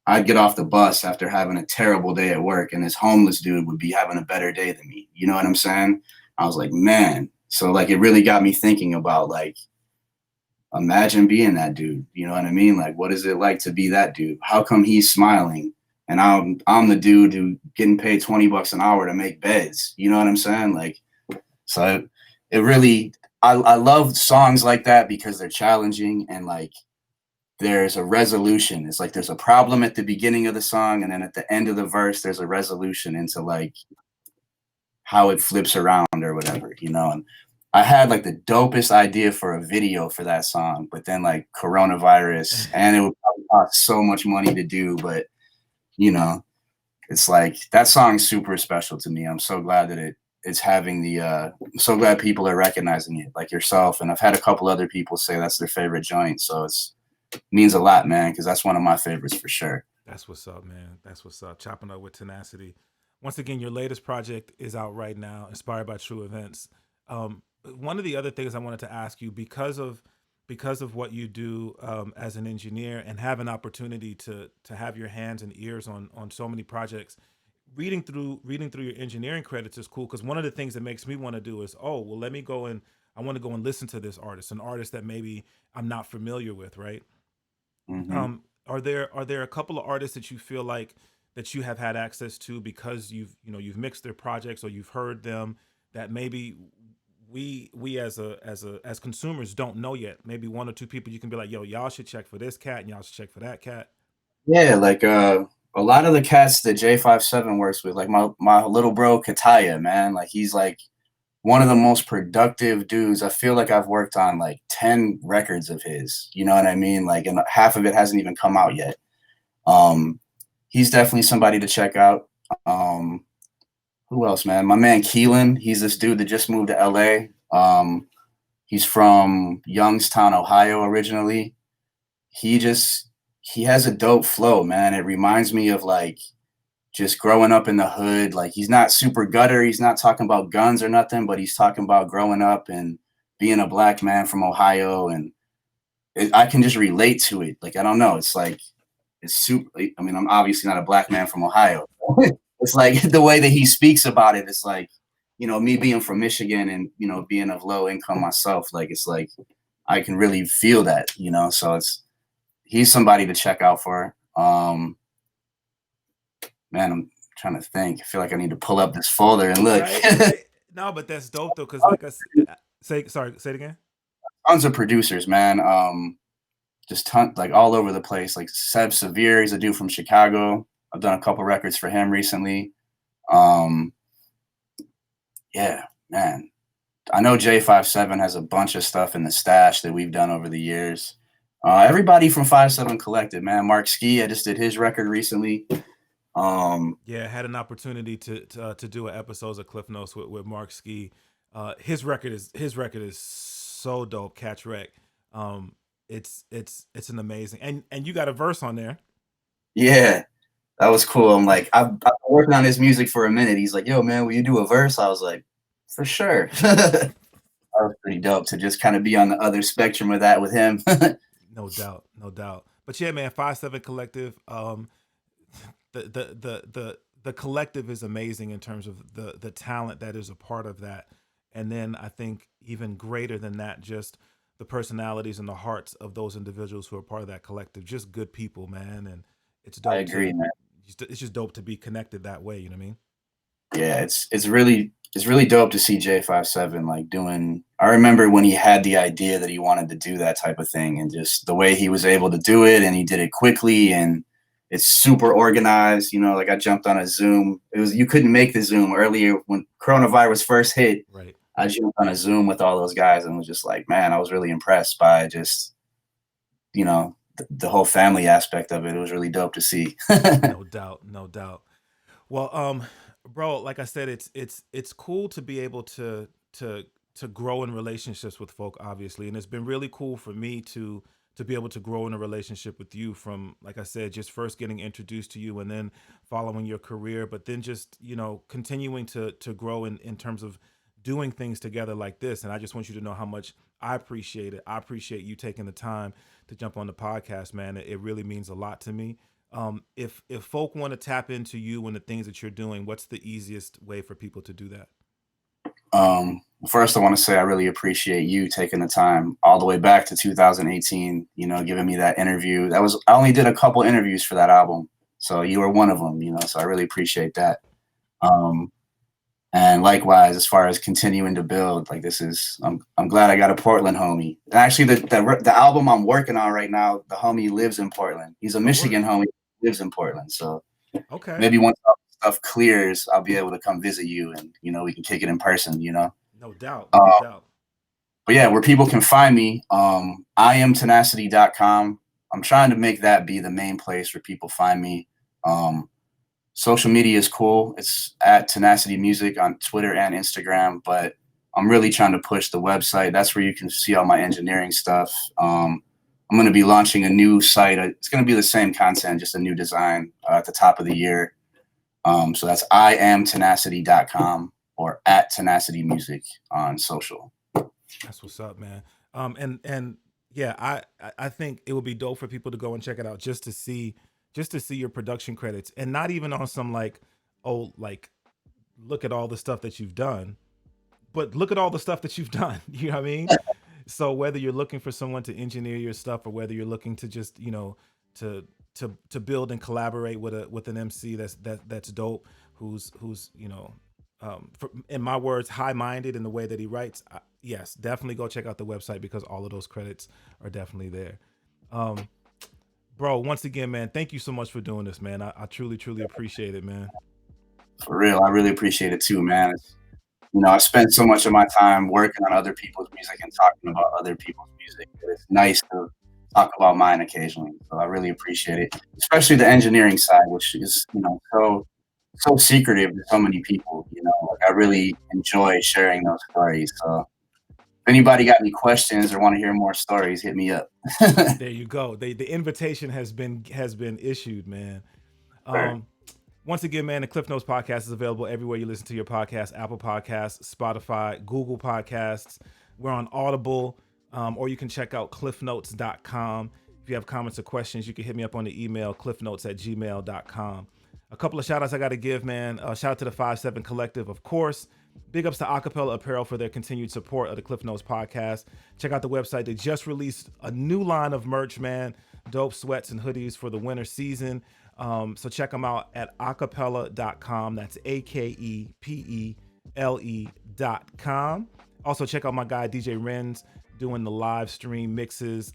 I'd get off the bus after having a terrible day at work, and this homeless dude would be having a better day than me. You know what I'm saying? I was like, man. So like it really got me thinking about like imagine being that dude. You know what I mean? Like what is it like to be that dude? How come he's smiling and I'm the dude who getting paid $20 an hour to make beds. You know what I'm saying? Like, so it really, I love songs like that because they're challenging and like there's a resolution. It's like there's a problem at the beginning of the song, and then at the end of the verse, there's a resolution into like how it flips around or whatever. And I had like the dopest idea for a video for that song, but then like coronavirus, and it would probably cost so much money to do, but you know, it's like that song's super special to me. I'm so glad that it's having I'm so glad people are recognizing it, like yourself. And I've had a couple other people say that's their favorite joint. So it means a lot, man, because that's one of my favorites for sure. That's what's up, man. That's what's up. Chopping up with Tenacity. Once again, your latest project is out right now, inspired by true events. One of the other things I wanted to ask you, because of what you do as an engineer and have an opportunity to have your hands and ears on so many projects, reading through your engineering credits is cool because one of the things that makes me want to do is, oh well, let me go and I want to go and listen to this artist, an artist that maybe I'm not familiar with, right? Hmm. Are there a couple of artists that you feel like that you have had access to because you've mixed their projects or you've heard them that maybe we as consumers don't know yet? Maybe one or two people you can be like, yo, y'all should check for this cat and y'all should check for that cat. Yeah, like a lot of the cats that J57 works with, like my little bro Kataya, man, like he's like one of the most productive dudes. I feel like I've worked on like 10 records of his. You know what I mean? Like, and half of it hasn't even come out yet. Um, he's definitely somebody to check out. Um, Who else, man? My man Keelan. He's this dude that just moved to LA. He's from Youngstown, Ohio originally. He just he has a dope flow, man. It reminds me of like just growing up in the hood. Like he's not super gutter. He's not talking about guns or nothing, but he's talking about growing up and being a black man from Ohio. And I can just relate to it. Like I don't know. It's like it's super. I mean, I'm obviously not a black man from Ohio. It's like the way that he speaks about it. It's like me being from Michigan and being of low income myself. Like it's like I can really feel that. So he's somebody to check out for. Man, I'm trying to think. I feel like I need to pull up this folder and look. Right, right. No, but that's dope though, because like say, sorry, say it again. Tons of producers, man. Just like all over the place. Like Seb Severe, he's a dude from Chicago. I've done a couple records for him recently. Um, yeah, man. I know J57 has a bunch of stuff in the stash that we've done over the years. Everybody from 57 Collective, man. Mark Ski, I just did his record recently. Yeah, I had an opportunity to do an episodes of Cliff Notes with Mark Ski. His record is so dope. Catch Wreck. Um, it's an amazing, and you got a verse on there. yeah, that was cool. I'm like, I've been working on his music for a minute. He's like, yo, man, will you do a verse? I was like, for sure. That was pretty dope to just kind of be on the other spectrum of that with him. No doubt, no doubt. But yeah, man, 5-7 Collective. The collective is amazing in terms of the talent that is a part of that, and then I think even greater than that, just the personalities and the hearts of those individuals who are part of that collective. Just good people, man, and it's I dope agree, to man. it's just dope to be connected that way. You know what I mean? Yeah, it's really dope to see J57 like doing. I remember when he had the idea that he wanted to do that type of thing, and just the way he was able to do it, and he did it quickly, and it's super organized. Like I jumped on a Zoom. It was you couldn't make the Zoom earlier when coronavirus first hit. Right. I jumped on a Zoom with all those guys and was just like, man, I was really impressed by just the whole family aspect of it. It was really dope to see. No doubt, no doubt. Well, bro, like I said, it's cool to be able to to grow in relationships with folk, obviously, and it's been really cool for me to be able to grow in a relationship with you from, like I said, just first getting introduced to you and then following your career, but then just continuing to grow in terms of doing things together like this. And I just want you to know how much I appreciate it. I appreciate you taking the time to jump on the podcast, man. It really means a lot to me. If folk want to tap into you and the things that you're doing, what's the easiest way for people to do that? First, I want to say I really appreciate you taking the time all the way back to 2018. Giving me that interview. I only did a couple interviews for that album, so you were one of them. So I really appreciate that. Um, and likewise, as far as continuing to build, like I'm glad I got a Portland homie. Actually, the album I'm working on right now, the homie lives in Portland. He's a Oh, word. Michigan homie, lives in Portland. So Okay. maybe once all this stuff clears, I'll be able to come visit you, and we can kick it in person. No doubt. No Uh, doubt. but yeah, where people can find me, iamtenacity.com. I'm trying to make that be the main place where people find me. Um, Social media is cool. It's at Tenacity Music on Twitter and Instagram, but I'm really trying to push the website. That's where you can see all my engineering stuff. I'm going to be launching a new site. It's going to be the same content, just a new design at the top of the year. So that's iamtenacity.com or at Tenacity Music on social. That's what's up, man. And yeah, I think it would be dope for people to go and check it out just to see your production credits, and not even on some like, oh, like, look at all the stuff that you've done, but look at all the stuff that you've done. You know what I mean? So whether you're looking for someone to engineer your stuff, or whether you're looking to just to to build and collaborate with an MC that's dope, who's in my words, high minded in the way that he writes. Yes, definitely go check out the website because all of those credits are definitely there. Um, Bro, once again, man, thank you so much for doing this, man. I truly appreciate it, man. For real, I really appreciate it too, man. I spent so much of my time working on other people's music and talking about other people's music. It's nice to talk about mine occasionally. So I really appreciate it, especially the engineering side, which is so so secretive to so many people. Like I really enjoy sharing those stories. So if anybody got any questions or want to hear more stories, hit me up. There you go. The invitation has been issued, man. Sure. Um, Once again, man, the Cliff Notes podcast is available everywhere you listen to your podcast: Apple Podcasts, Spotify, Google Podcasts. We're on Audible, or you can check out cliffnotes.com. If you have comments or questions, you can hit me up on the email cliffnotes@gmail.com. A couple of shout outs I got to give, man. Shout out to the 5-7 Collective, of course. Big ups to Acapella Apparel for their continued support of the Cliff Notes podcast. Check out the website. They just released a new line of merch, man. Dope sweats and hoodies for the winter season. So check them out at acapella.com. That's AKEPELE.com. Also, check out my guy, DJ Renz, doing the live stream mixes.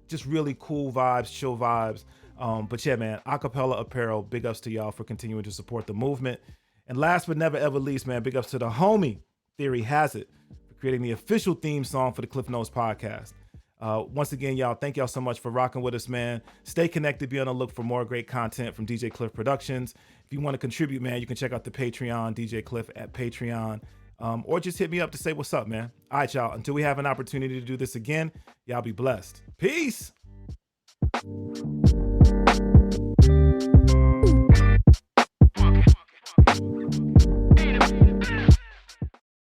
Just really cool vibes, chill vibes. But yeah, man, Acapella Apparel, big ups to y'all for continuing to support the movement. And last but never ever least, man, big ups to the homie, Theory Has It, for creating the official theme song for the Cliff Notes podcast. Once again, y'all, thank y'all so much for rocking with us, man. Stay connected. Be on the look for more great content from DJ Klyph Productions. If you want to contribute, man, you can check out the Patreon, DJ Klyph at Patreon, or just hit me up to say what's up, man. All right, y'all. Until we have an opportunity to do this again, y'all be blessed. Peace.